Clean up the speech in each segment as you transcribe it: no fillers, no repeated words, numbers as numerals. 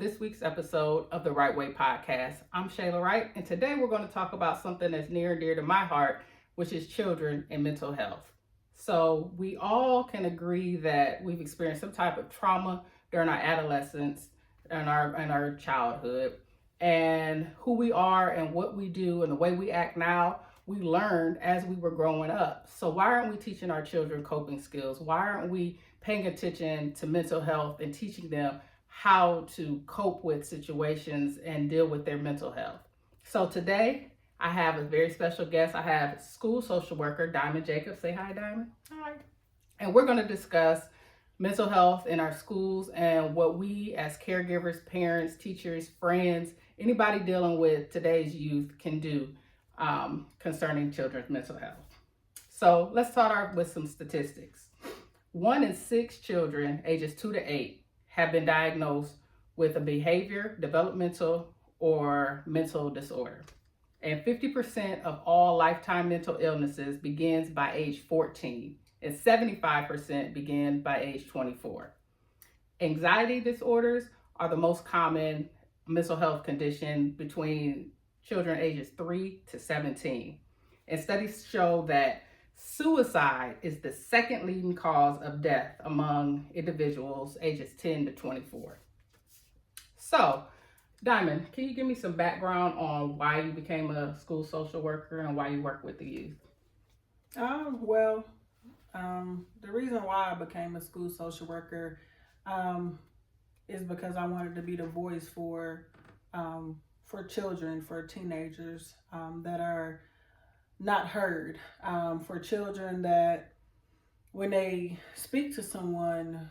this week's episode of the Right Way Podcast. I'm Shayla Wright, and today we're going to talk about something that's near and dear to my heart, which is children and mental health. So, we all can agree that we've experienced some type of trauma during our adolescence and our childhood, and who we are and what we do and the way we act now, we learned as we were growing up. So, why aren't we teaching our children coping skills? Why aren't we paying attention to mental health and teaching them how to cope with situations and deal with their mental health? So today I have a very special guest. I have school social worker Diamond Jacobs. Say hi, Diamond. Hi. And we're going to discuss mental health in our schools and what we as caregivers, parents, teachers, friends, anybody dealing with today's youth can do concerning children's mental health. So let's start with some statistics. 1 in 6 children ages 2 to 8 have been diagnosed with a behavior, developmental, or mental disorder. And 50% of all lifetime mental illnesses begins by age 14, and 75% begin by age 24. Anxiety disorders are the most common mental health condition between children ages 3 to 17. And studies show that suicide is the second leading cause of death among individuals ages 10 to 24. So, Diamond, can you give me some background on why you became a school social worker and why you work with the youth? The reason why I became a school social worker is because I wanted to be the voice for children, for teenagers that are not heard, for children that when they speak to someone,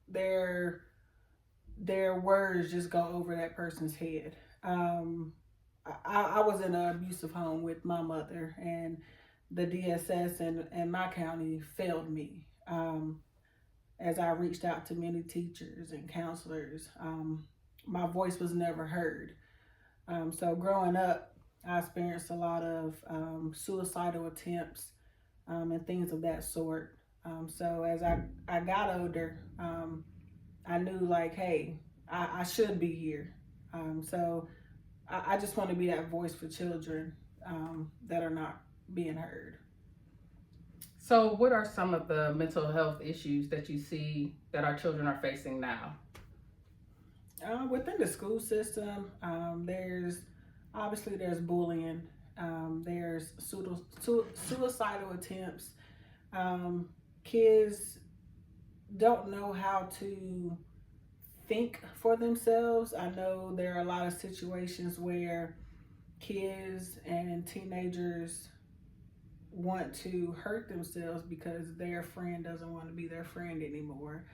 their words just go over that person's head. I was in an abusive home with my mother, and the DSS and my county failed me as I reached out to many teachers and counselors. My voice was never heard. So growing up, I experienced a lot of suicidal attempts and things of that sort. So as I got older, I knew like, hey, I should be here. So I just want to be that voice for children that are not being heard. So, what are some of the mental health issues that you see that our children are facing now? Within the school system, there's bullying, there's suicidal attempts. Kids don't know how to think for themselves. I know there are a lot of situations where kids and teenagers want to hurt themselves because their friend doesn't want to be their friend anymore.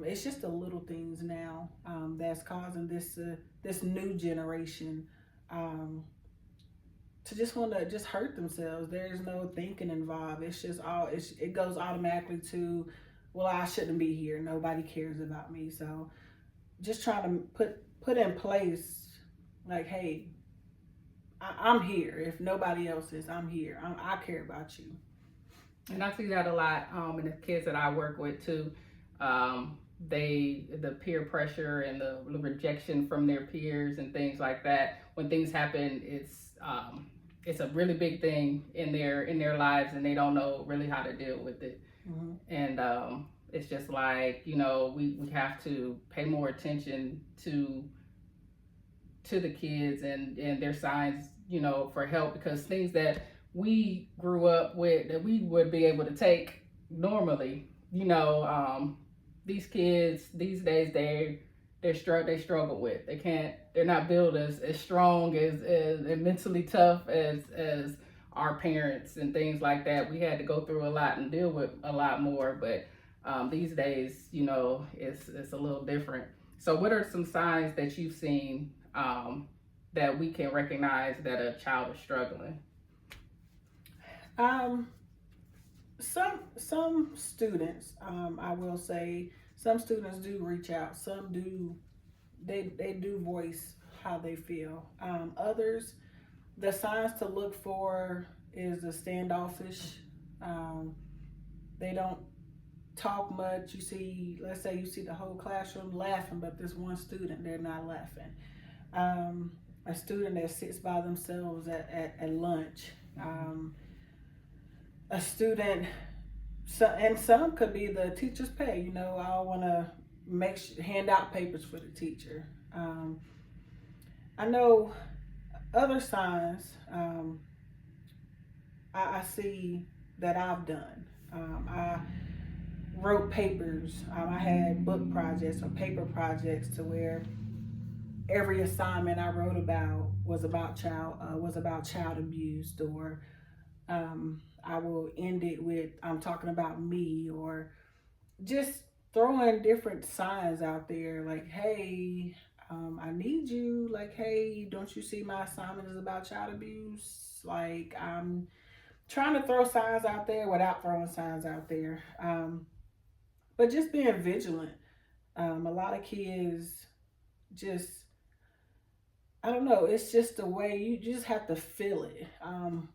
It's just the little things now that's causing this new generation to just want to just hurt themselves. There's no thinking involved. It's just it goes automatically to, well, I shouldn't be here. Nobody cares about me. So just trying to put in place like, hey, I'm here. If nobody else is, I'm here. I care about you. And I see that a lot in the kids that I work with too. The peer pressure and the rejection from their peers and things like that. When things happen, it's a really big thing in their lives, and they don't know really how to deal with it. Mm-hmm. And it's just like, we have to pay more attention to the kids and their signs, for help, because things that we grew up with that we would be able to take normally, these kids these days they struggle with. They're not built as strong as and mentally tough as our parents and things like that. We had to go through a lot and deal with a lot more, but these days, it's a little different. So what are some signs that you've seen that we can recognize that a child is struggling? Some students, I will say, some students do reach out. Some do, they do voice how they feel. Others, the signs to look for is the standoffish. They don't talk much. You see, let's say you see the whole classroom laughing, but this one student, they're not laughing. A student that sits by themselves at lunch. A student, and some could be the teacher's pay. You know, I want to hand out papers for the teacher. I know other signs I see that I've done. I wrote papers. I had book projects or paper projects to where every assignment I wrote about was about child abuse, or I will end it with I'm talking about me, or just throwing different signs out there like, hey, I need you. Like, hey, don't you see my assignment is about child abuse? Like, I'm trying to throw signs out there without throwing signs out there. But just being vigilant. A lot of kids just, I don't know, it's just the way you just have to feel it.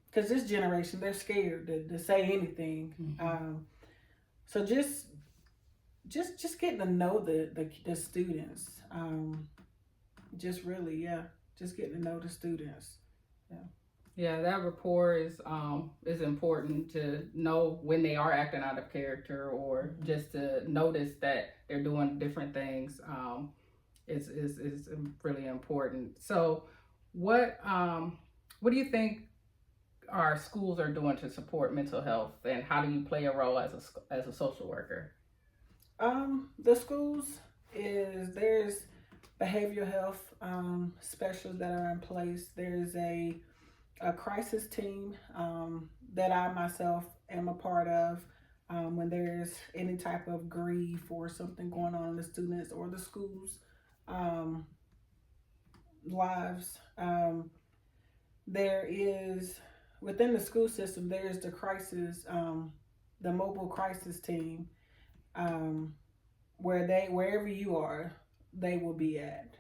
Because this generation, they're scared to say anything. Mm-hmm. So just getting to know the students. Just really, yeah, just getting to know the students. Yeah. Yeah, that rapport is important to know when they are acting out of character, or just to notice that they're doing different things. Is really important. So, what do you think our schools are doing to support mental health, and how do you play a role as a social worker? The schools there's behavioral health specialists that are in place. There's a crisis team that I myself am a part of when there's any type of grief or something going on in the students or the schools lives. There is within the school system. There's the crisis, the mobile crisis team, wherever you are, they will be at.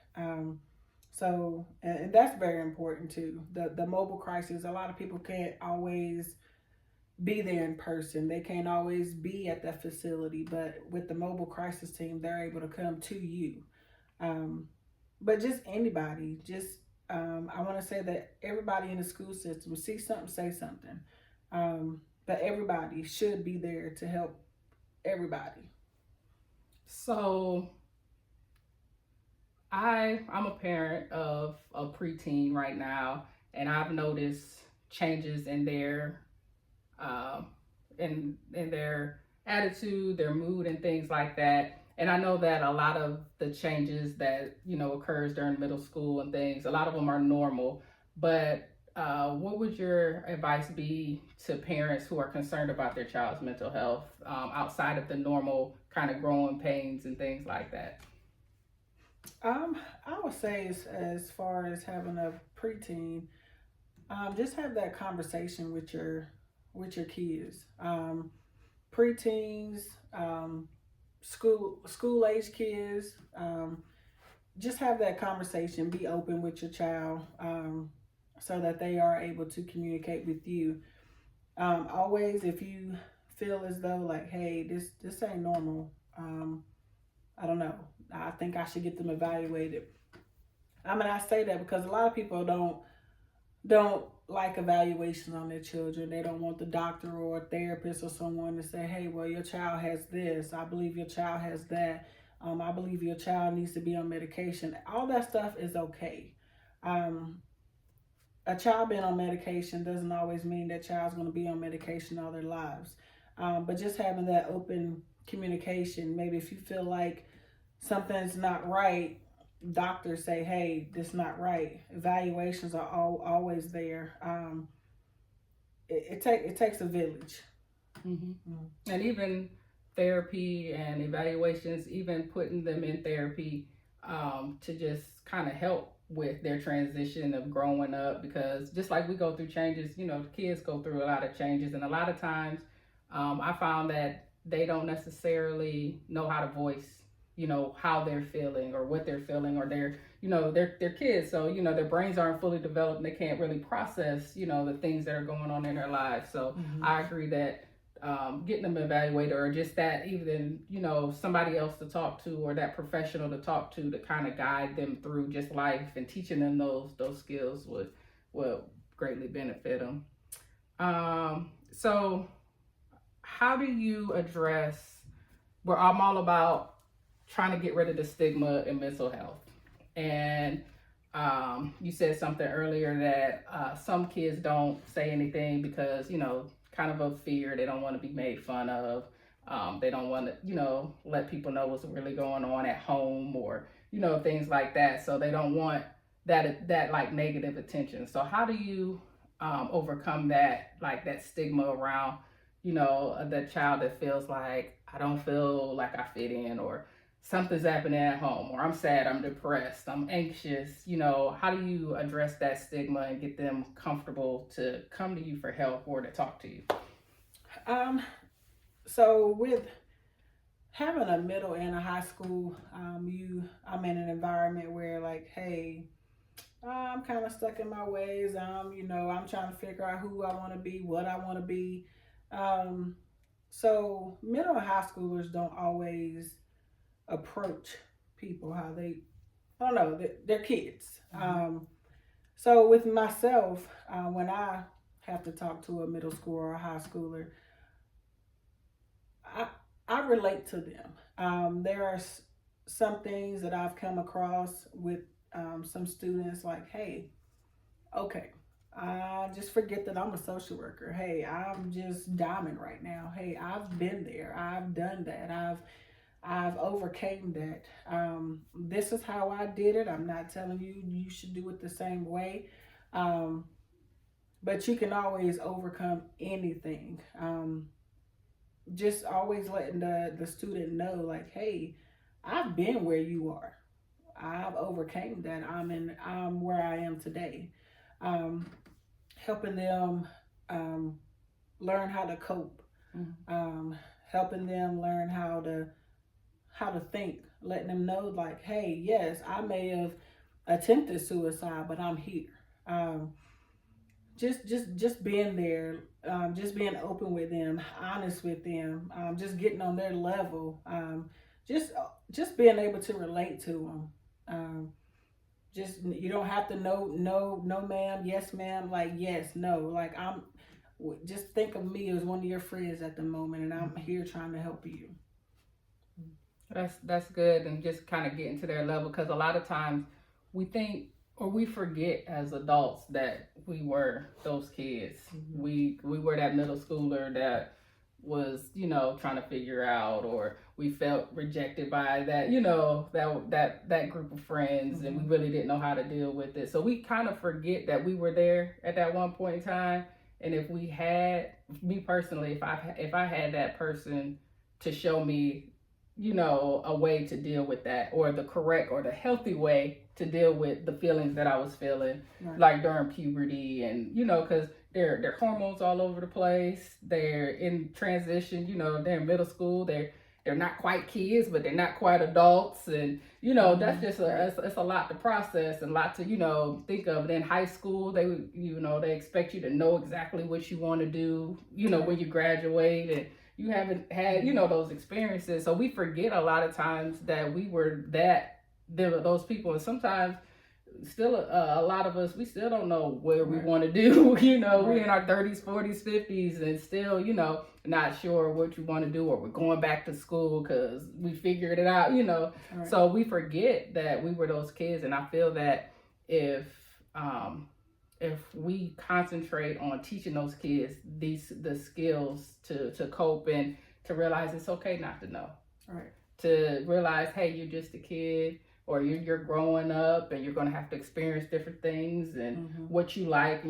So, and that's very important too. The mobile crisis, a lot of people can't always be there in person. They can't always be at that facility, but with the mobile crisis team, they're able to come to you. But just anybody, I want to say that everybody in the school system, see something, say something. But everybody should be there to help everybody. So, I'm a parent of a preteen right now, and I've noticed changes in their in their attitude, their mood, and things like that. And I know that a lot of the changes that occurs during middle school and things, a lot of them are normal. But what would your advice be to parents who are concerned about their child's mental health outside of the normal kind of growing pains and things like that? I would say as far as having a preteen, just have that conversation with your kids, preteens, school age kids. Just have that conversation. Be open with your child, so that they are able to communicate with you. Always, if you feel as though like, hey, this ain't normal. I don't know. I think I should get them evaluated. I mean, I say that because a lot of people don't like evaluations on their children. They don't want the doctor or a therapist or someone to say, hey, well, your child has this. I believe your child has that. I believe your child needs to be on medication. All that stuff is okay. A child being on medication doesn't always mean that child's going to be on medication all their lives. But just having that open communication, maybe if you feel like something's not right, doctors say, hey, this is not right. Evaluations are always there. It takes a village. Mm-hmm. Mm-hmm. And even therapy and evaluations, even putting them in therapy to just kind of help with their transition of growing up, because just like we go through changes, kids go through a lot of changes, and a lot of times I found that they don't necessarily know how to voice how they're feeling or what they're feeling, or they're kids, so their brains aren't fully developed and they can't really process the things that are going on in their lives. So I agree that getting them evaluated, or just that even, somebody else to talk to, or that professional to talk to kind of guide them through just life, and teaching them those skills would greatly benefit them. So how do you address, I'm all about trying to get rid of the stigma in mental health. And you said something earlier that some kids don't say anything because, kind of a fear. They don't want to be made fun of. They don't want to, let people know what's really going on at home, or, things like that. So they don't want that like negative attention. So how do you overcome that, like that stigma around, the child that feels like, I don't feel like I fit in, or something's happening at home, or I'm sad, I'm depressed, I'm anxious. How do you address that stigma and get them comfortable to come to you for help or to talk to you? So with having a middle and a high school, I'm in an environment where, like, hey, I'm kind of stuck in my ways. I'm trying to figure out who I want to be, what I want to be. So middle and high schoolers don't always approach people how they, I don't know, they're kids. So with myself, when I have to talk to a middle schooler or a high schooler, I relate to them. There are some things that I've come across with some students, like, hey, okay, just forget that I'm a social worker. Hey, I'm just diamond right now. Hey, I've been there. I've done that. I've overcame that. This is how I did it. I'm not telling you should do it the same way. But you can always overcome anything. Just always letting the student know, like, hey, I've been where you are. I've overcame that. I'm where I am today. Helping them learn how to cope. Helping them learn how to think. Letting them know, like, hey, yes, I may have attempted suicide, but I'm here. Just being there, just being open with them, honest with them, just getting on their level, just being able to relate to them. Just, you don't have to know, no ma'am, yes ma'am, like, yes, no, like, just think of me as one of your friends at the moment, and I'm here trying to help you. That's good, and just kind of getting to their level, because a lot of times we think, or we forget as adults, that we were those kids. We were that middle schooler that was, trying to figure out, or we felt rejected by that, that group of friends, and we really didn't know how to deal with it. So we kind of forget that we were there at that one point in time. And if we had, me personally, if I had that person to show me, a way to deal with that, or the correct or the healthy way to deal with the feelings that I was feeling, right, like during puberty, and because they're hormones all over the place. They're in transition. They're in middle school. They're not quite kids, but they're not quite adults, and that's just it's a lot to process and a lot to think of. Then high school, they they expect you to know exactly what you want to do. When you graduate, and you haven't had those experiences, so we forget a lot of times that we were those people, and sometimes still a lot of us, we still don't know where we want to do. Right. We're in our 30s, 40s, 50s, and still not sure what you want to do, or we're going back to school because we figured it out. Right. So we forget that we were those kids, and I feel that if we concentrate on teaching those kids the skills to cope, and to realize it's okay not to know. Right. To realize, hey, you're just a kid, or you're growing up, and you're going to have to experience different things, and what you like.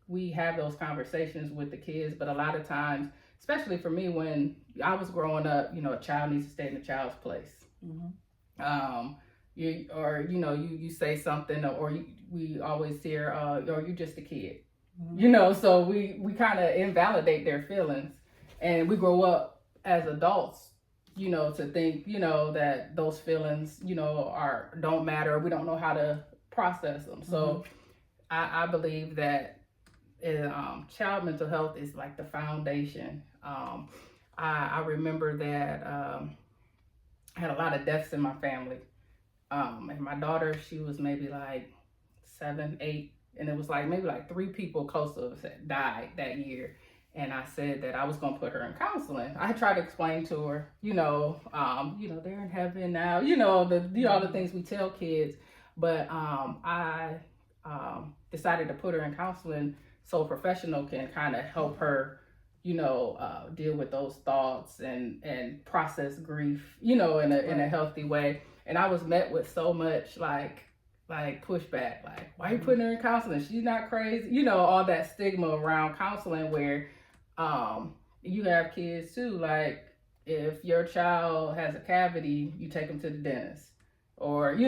We have those conversations with the kids, but a lot of times, especially for me, when I was growing up, a child needs to stay in a child's place. You say something, or we always hear, or you're just a kid. So we kind of invalidate their feelings, and we grow up as adults, to think, that those feelings, don't matter. We don't know how to process them. So I believe that child mental health is like the foundation. I remember that I had a lot of deaths in my family. And my daughter, she was maybe like 7, 8, and it was like maybe like 3 people close to us that died that year. And I said that I was gonna put her in counseling. I tried to explain to her, they're in heaven now, all the things we tell kids. But I decided to put her in counseling so a professional can kind of help her, deal with those thoughts and process grief, in a healthy way. And I was met with so much like pushback, like, why are you putting her in counseling? She's not crazy, all that stigma around counseling where you have kids too. Like, if your child has a cavity, you take them to the dentist, or if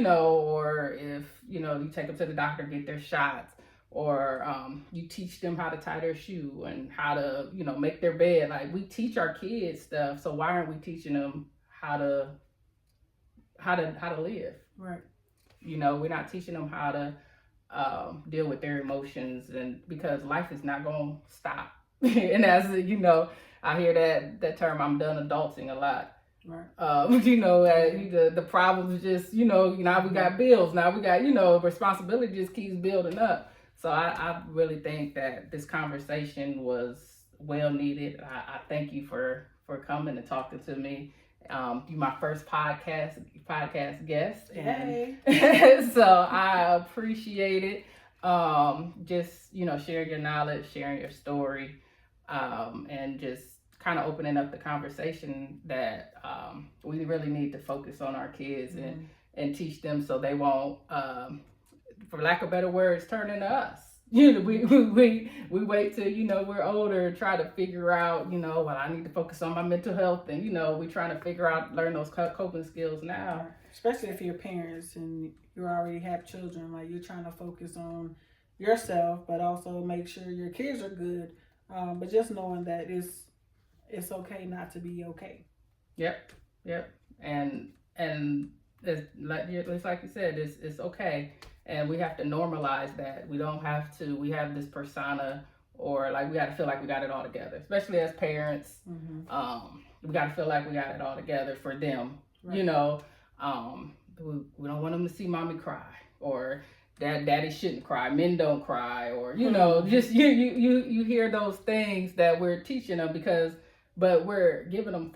you take them to the doctor, get their shots, or you teach them how to tie their shoe and how to make their bed. Like, we teach our kids stuff, so why aren't we teaching them how to live? Right. We're not teaching them how to deal with their emotions, and because life is not gonna stop. And as I hear that term, I'm done adulting a lot. Right. The problems just, now we got bills, now we got, responsibility just keeps building up. So I really think that this conversation was well needed. I thank you for coming and talking to me. You're my first podcast guest. Hey. So I appreciate it. Just, sharing your knowledge, sharing your story, and just kind of opening up the conversation that we really need to focus on our kids and teach them so they won't, for lack of better words, turn into us. We wait till, we're older, try to figure out, well, I need to focus on my mental health. And, we're trying to figure out, learn those coping skills now. Especially if you're parents and you already have children, like, you're trying to focus on yourself, but also make sure your kids are good. But just knowing that it's okay not to be okay. Yep. And it's like you said, it's okay. And we have to normalize that. We don't have to, we have this persona, or like we got to feel like we got it all together, especially as parents. Mm-hmm. We got to feel like we got it all together for them. Right. We don't want them to see mommy cry, or daddy shouldn't cry, men don't cry, or, just you hear those things that we're teaching them but we're giving them a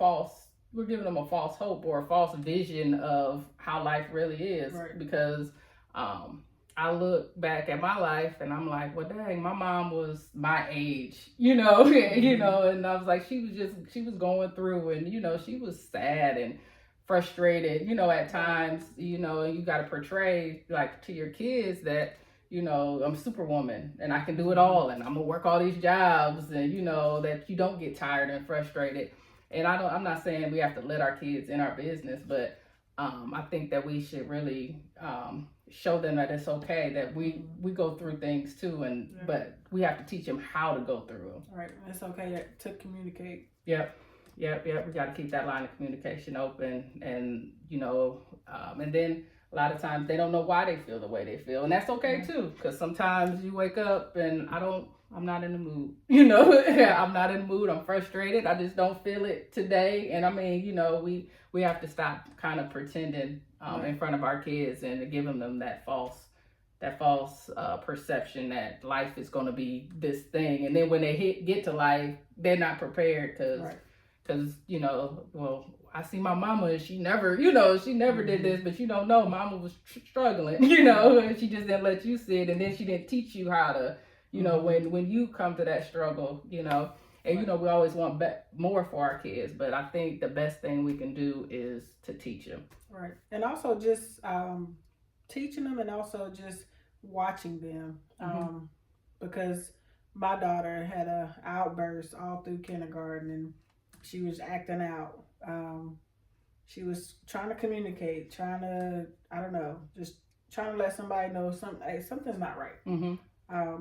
false hope or a false vision of how life really is. Right. Because I look back at my life and I'm like, well, dang, my mom was my age, and I was like, she was going through, and, she was sad and frustrated, at times, and you got to portray, like, to your kids that, I'm Superwoman and I can do it all, and I'm gonna work all these jobs, and, that you don't get tired and frustrated. And I'm not saying we have to let our kids in our business, but I think that we should really show them that it's okay, that we go through things too, but we have to teach them how to go through them. Right. It's okay to communicate. Yep. We got to keep that line of communication open, and and then a lot of times they don't know why they feel the way they feel, and that's okay too. Because sometimes you wake up and I'm not in the mood. I'm not in the mood. I'm frustrated. I just don't feel it today. And I mean, we have to stop kind of pretending in front of our kids and giving them that false perception that life is going to be this thing. And then when they get to life, they're not prepared because well, I see my mama and she never did this, but no, mama was struggling, and she just didn't let you see it, and then she didn't teach you how to, when you come to that struggle, and we always want more for our kids, but I think the best thing we can do is to teach them. Right, and also just teaching them, and also just watching them, because my daughter had a outburst all through kindergarten, and she was acting out. She was trying to communicate, just trying to let somebody know something's not right. Mm-hmm.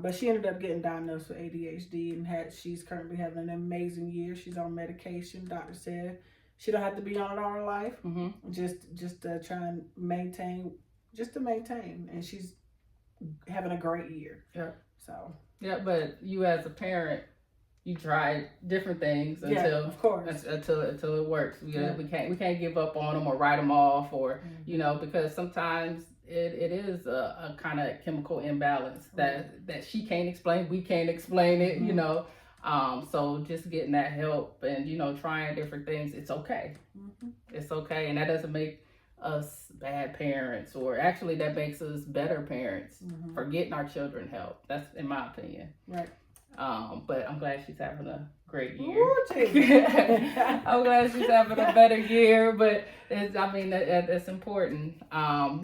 But she ended up getting diagnosed with ADHD, and she's currently having an amazing year. She's on medication. Doctor said she don't have to be on it all her life. Mm-hmm. Just to try and maintain, and she's having a great year. Yeah. So Yeah, but you as a parent, you try different things until of course. until it works. Yeah. We can't give up on them or write them off, or Mhm. because sometimes it is a kind of chemical imbalance that she can't explain, we can't explain it, Mhm. so just getting that help and trying different things, it's okay. Mhm. It's okay, and that doesn't make us bad parents, or actually that makes us better parents Mhm. for getting our children help. That's in my opinion. Right. But I'm glad she's having a great year. Ooh, Jesus. I'm glad she's having a better year, but it's important. I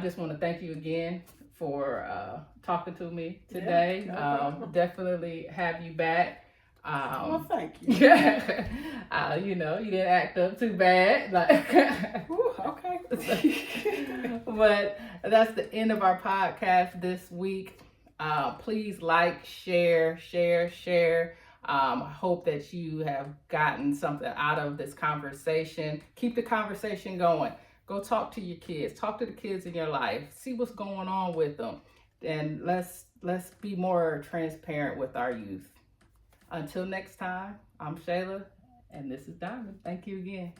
just want to thank you again for talking to me today. Yeah, no problem. Definitely have you back. Well, thank you. You didn't act up too bad. Like, Ooh, okay. but that's the end of our podcast this week. Please like, share. I hope that you have gotten something out of this conversation. Keep the conversation going. Go talk to your kids. Talk to the kids in your life. See what's going on with them. And let's be more transparent with our youth. Until next time, I'm Shayla, and this is Diamond. Thank you again.